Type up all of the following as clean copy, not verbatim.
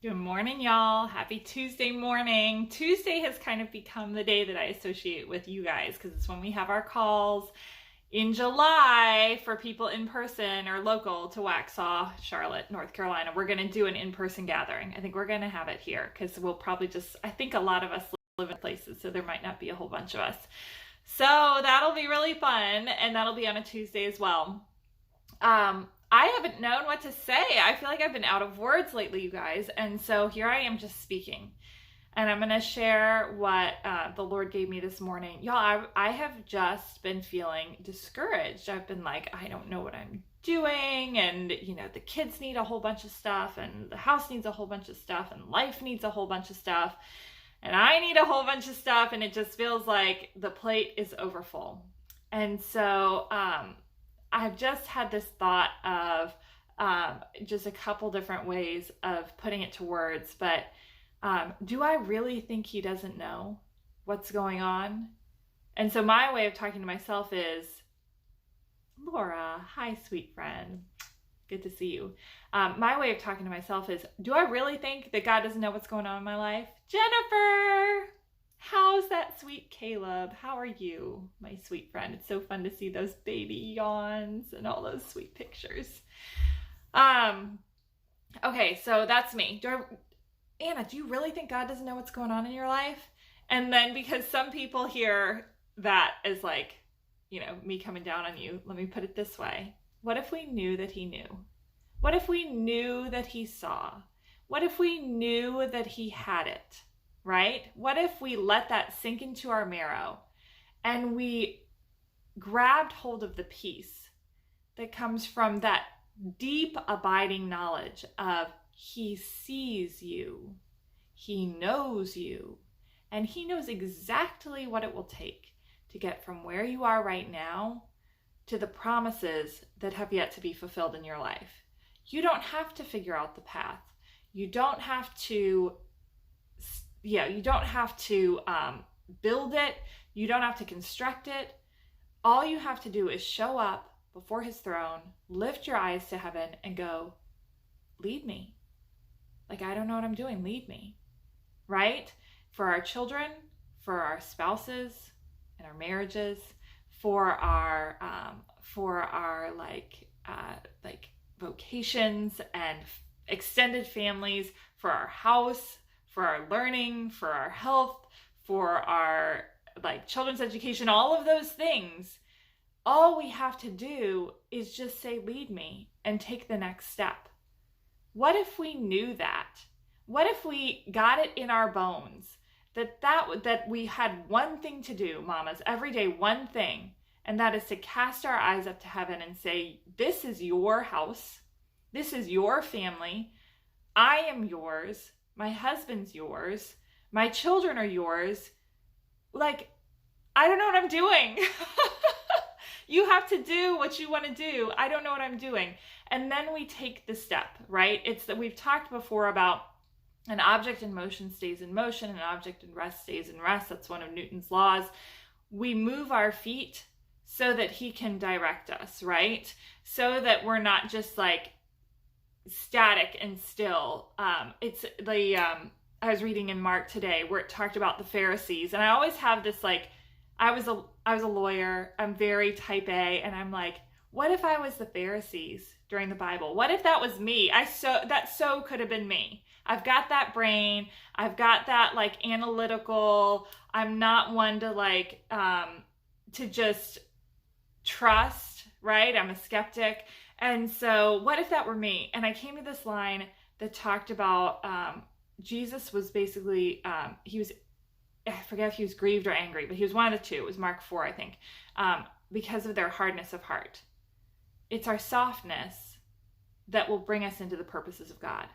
Good morning, y'all. Happy Tuesday morning. Tuesday has kind of become the day that I associate with you guys because it's when we have our calls in July for people in person or local to Waxhaw, Charlotte, North Carolina. We're going to do an in-person gathering. I think we're going to have it here because we'll probably I think a lot of us live in places, so there might not be a whole bunch of us. So that'll be really fun, and that'll be on a Tuesday as well. I haven't known what to say. I feel like I've been out of words lately, you guys. And so here I am just speaking. And I'm going to share what the Lord gave me this morning. Y'all, I have just been feeling discouraged. I've been like, I don't know what I'm doing. And, the kids need a whole bunch of stuff. And the house needs a whole bunch of stuff. And life needs a whole bunch of stuff. And I need a whole bunch of stuff. And it just feels like the plate is overfull. And so, I've just had this thought of just a couple different ways of putting it to words, but do I really think he doesn't know what's going on? And so my way of talking to myself is, Laura, hi, sweet friend. Good to see you. My way of talking to myself is, do I really think that God doesn't know what's going on in my life? Jennifer! How's that sweet Caleb? How are you, my sweet friend? It's so fun to see those baby yawns and all those sweet pictures. Okay, so that's me. Anna, do you really think God doesn't know what's going on in your life? And then because some people hear that as like, me coming down on you, let me put it this way. What if we knew that he knew? What if we knew that he saw? What if we knew that he had it? Right? What if we let that sink into our marrow and we grabbed hold of the peace that comes from that deep, abiding knowledge of he sees you, he knows you, and he knows exactly what it will take to get from where you are right now to the promises that have yet to be fulfilled in your life. You don't have to figure out the path. You don't have to build it. You don't have to construct it. All you have to do is show up before his throne, lift your eyes to heaven and go, lead me. Like, I don't know what I'm doing. Lead me. Right? For our children, for our spouses and our marriages, for our vocations and extended families, for our house, for our learning, for our health, for our children's education, all of those things, all we have to do is just say, lead me, and take the next step. What if we knew that? What if we got it in our bones that we had one thing to do, mamas, every day, one thing, and that is to cast our eyes up to heaven and say, this is your house. This is your family. I am yours. My husband's yours. My children are yours. I don't know what I'm doing. You have to do what you want to do. I don't know what I'm doing. And then we take the step, right? It's that we've talked before about an object in motion stays in motion, an object in rest stays in rest. That's one of Newton's laws. We move our feet so that he can direct us, right? So that we're not just static and still. I was reading in Mark today where it talked about the Pharisees, and I always have this I was a lawyer. I'm very type A, and I'm like, what if I was the Pharisees during the Bible? What if that was me? That could have been me. I've got that brain. I've got that analytical. I'm not one to just trust, right? I'm a skeptic. And so what if that were me? And I came to this line that talked about Jesus was basically, I forget if he was grieved or angry, but he was one of the two. It was Mark 4, I think, because of their hardness of heart. It's our softness that will bring us into the purposes of God.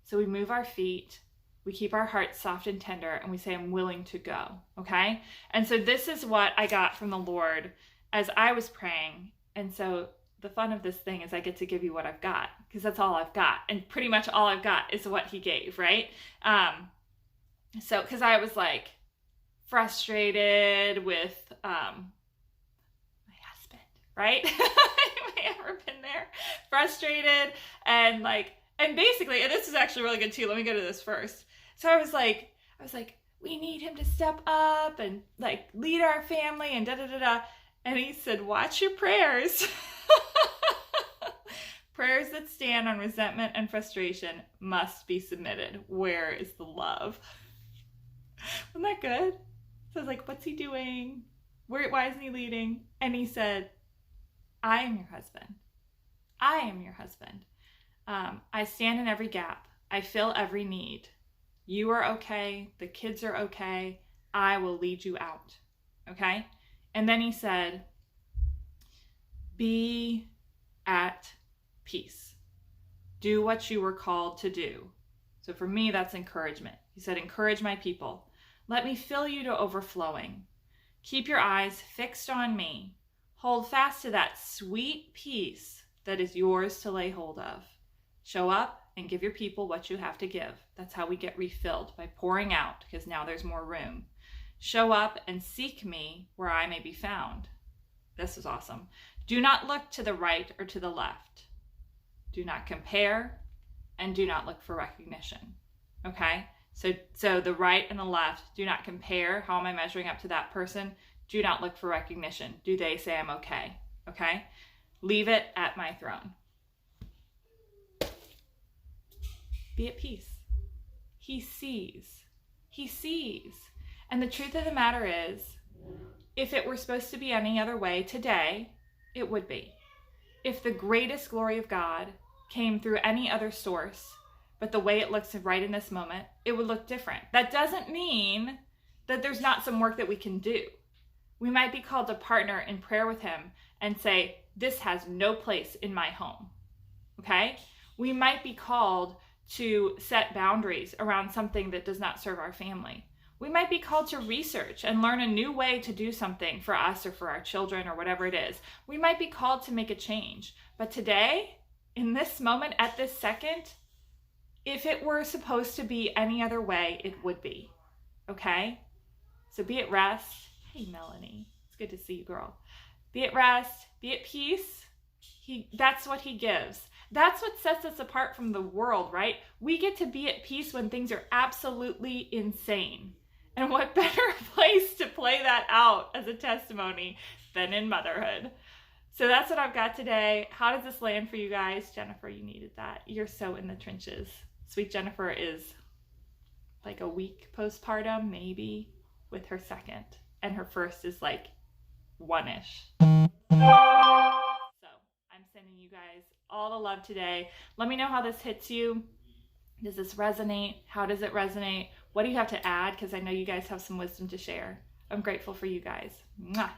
So we move our feet, we keep our hearts soft and tender, and we say, I'm willing to go, okay? And so this is what I got from the Lord as I was praying. And so the fun of this thing is I get to give you what I've got, because that's all I've got. And pretty much all I've got is what he gave, right? So, because I was frustrated with my husband, right? Have you ever been there? Frustrated and And basically, and this is actually really good too. Let me go to this first. So I was like, we need him to step up and like lead our family and da da da da. And he said, watch your prayers. Prayers that stand on resentment and frustration must be submitted. Where is the love? Wasn't that good? So I was like, what's he doing? Why isn't he leading? And he said, I am your husband. I am your husband. I stand in every gap. I fill every need. You are okay. The kids are okay. I will lead you out. Okay? And then he said, be at peace. Do what you were called to do. So for me, that's encouragement. He said, encourage my people. Let me fill you to overflowing. Keep your eyes fixed on me. Hold fast to that sweet peace that is yours to lay hold of. Show up and give your people what you have to give. That's how we get refilled, by pouring out, because now there's more room. Show up and seek me where I may be found. This is awesome. Do not look to the right or to the left. Do not compare, and do not look for recognition. Okay? So the right and the left, do not compare. How am I measuring up to that person? Do not look for recognition. Do they say I'm okay? Okay? Leave it at my throne. Be at peace. He sees. He sees. And the truth of the matter is, if it were supposed to be any other way today, it would be. If the greatest glory of God came through any other source, but the way it looks right in this moment, it would look different. That doesn't mean that there's not some work that we can do. We might be called to partner in prayer with him and say, this has no place in my home. Okay? We might be called to set boundaries around something that does not serve our family. We might be called to research and learn a new way to do something for us or for our children or whatever it is. We might be called to make a change. But today, in this moment, at this second, if it were supposed to be any other way, it would be. Okay? So be at rest. Hey, Melanie. It's good to see you, girl. Be at rest. Be at peace. That's what he gives. That's what sets us apart from the world, right? We get to be at peace when things are absolutely insane. And what better place to play that out as a testimony than in motherhood? So that's what I've got today. How does this land for you guys? Jennifer, you needed that. You're so in the trenches. Sweet Jennifer is like a week postpartum, maybe, with her second. And her first is like one-ish. So I'm sending you guys all the love today. Let me know how this hits you. Does this resonate? How does it resonate? What do you have to add? Because I know you guys have some wisdom to share. I'm grateful for you guys. Mwah.